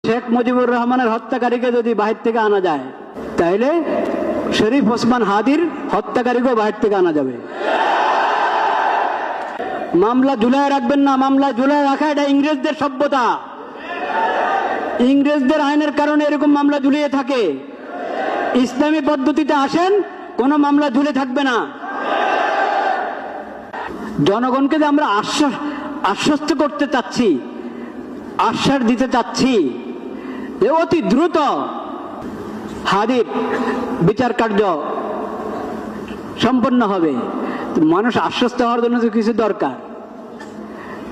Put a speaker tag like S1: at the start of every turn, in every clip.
S1: শেখ মুজিবুর রহমানের হত্যাকারীকে যদি বাহির থেকে আনা যায়, তাইলে শরীফ ওসমান হাদির হত্যাকারীকেও বাহির থেকে আনা যাবে। মামলা ঝুলায় রাখবেন না, মামলা ঝুলায় রাখা এটা ইংরেজদের সভ্যতা। ইংরেজদের আইনের কারণে এরকম মামলা ঝুলিয়ে থাকে। ইসলামী পদ্ধতিতে আসেন, কোনো মামলা ঝুলে থাকবে না। জনগণকে যে আমরা আশ্বস্ত করতে চাচ্ছি, আশ্বাস দিতে চাচ্ছি যে অতি দ্রুত হাদির বিচার কার্য সম্পন্ন হবে। মানুষ আশ্বস্ত হওয়ার জন্য তো কিছু দরকার,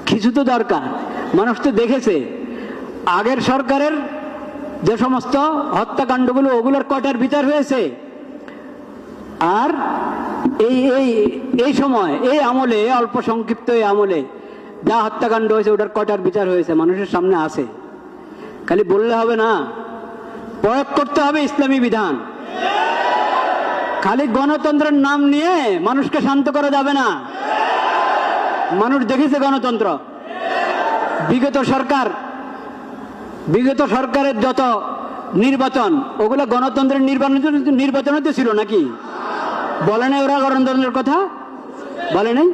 S1: কিছু তো দরকার। মানুষ তো দেখেছে আগের সরকারের যে সমস্ত হত্যাকাণ্ডগুলো, ওগুলোর কয়টার বিচার হয়েছে। আর এই সময়, এই আমলে, অল্প সংক্ষিপ্ত এই আমলে যা হত্যাকাণ্ড হয়েছে ওটার কয়টার বিচার হয়েছে মানুষের সামনে আছে। খালি বললে হবে না, প্রয়োগ করতে হবে ইসলামী বিধান। খালি গণতন্ত্রের নাম নিয়ে মানুষকে শান্ত করা যাবে না। মানুষ দেখেছে গণতন্ত্র। বিগত সরকারের যত নির্বাচন, ওগুলো গণতন্ত্রের নির্বাচন তো ছিল নাকি? বলে নাই ওরা গণতন্ত্রের কথা? বলে নাই?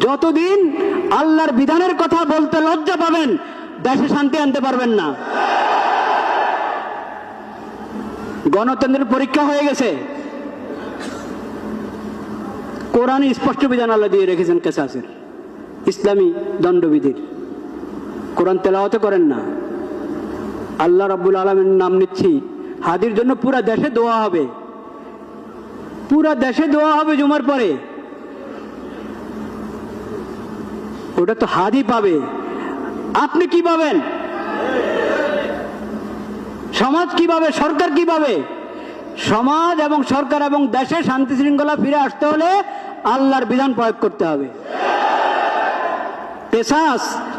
S1: যতদিন আল্লাহর বিধানের কথা বলতে লজ্জা পাবেন, দেশে শান্তি আনতে পারবেন না। গণতন্ত্রের পরীক্ষা হয়ে গেছে। কোরআনে স্পষ্ট বিধান আল্লাহ দিয়ে রেখেছেন কেসাসের, ইসলামী দণ্ডবিধির। কোরআন তেলাওয়াত করেন না। আল্লাহ রাব্বুল আলামিনের নাম নিচ্ছি, হাদির জন্য পুরা দেশে দোয়া হবে, পুরা দেশে দোয়া হবে জুমার পরে। ওটা তো হাদি পাবে, আপনি কি পাবেন? সমাজ কি পাবে? সরকার কি পাবে? সমাজ এবং সরকার এবং দেশে শান্তি শৃঙ্খলা ফিরে আসতে হলে আল্লাহর বিধান প্রয়োগ করতে হবে।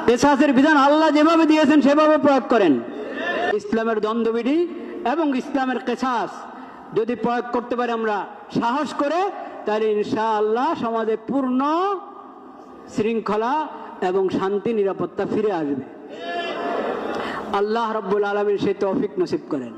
S1: কেসাসের বিধান আল্লাহ যেভাবে দিয়েছেন সেভাবে প্রয়োগ করেন। ইসলামের দ্বন্দ্ববিধি এবং ইসলামের কেসাস যদি প্রয়োগ করতে পারি আমরা সাহস করে, তাহলে ইনশাআল্লাহ সমাজে পূর্ণ শৃঙ্খলা এবং শান্তি নিরাপত্তা ফিরে আসবে। আল্লাহ রাব্বুল আলামিন সেই তৌফিক নসিব করেন।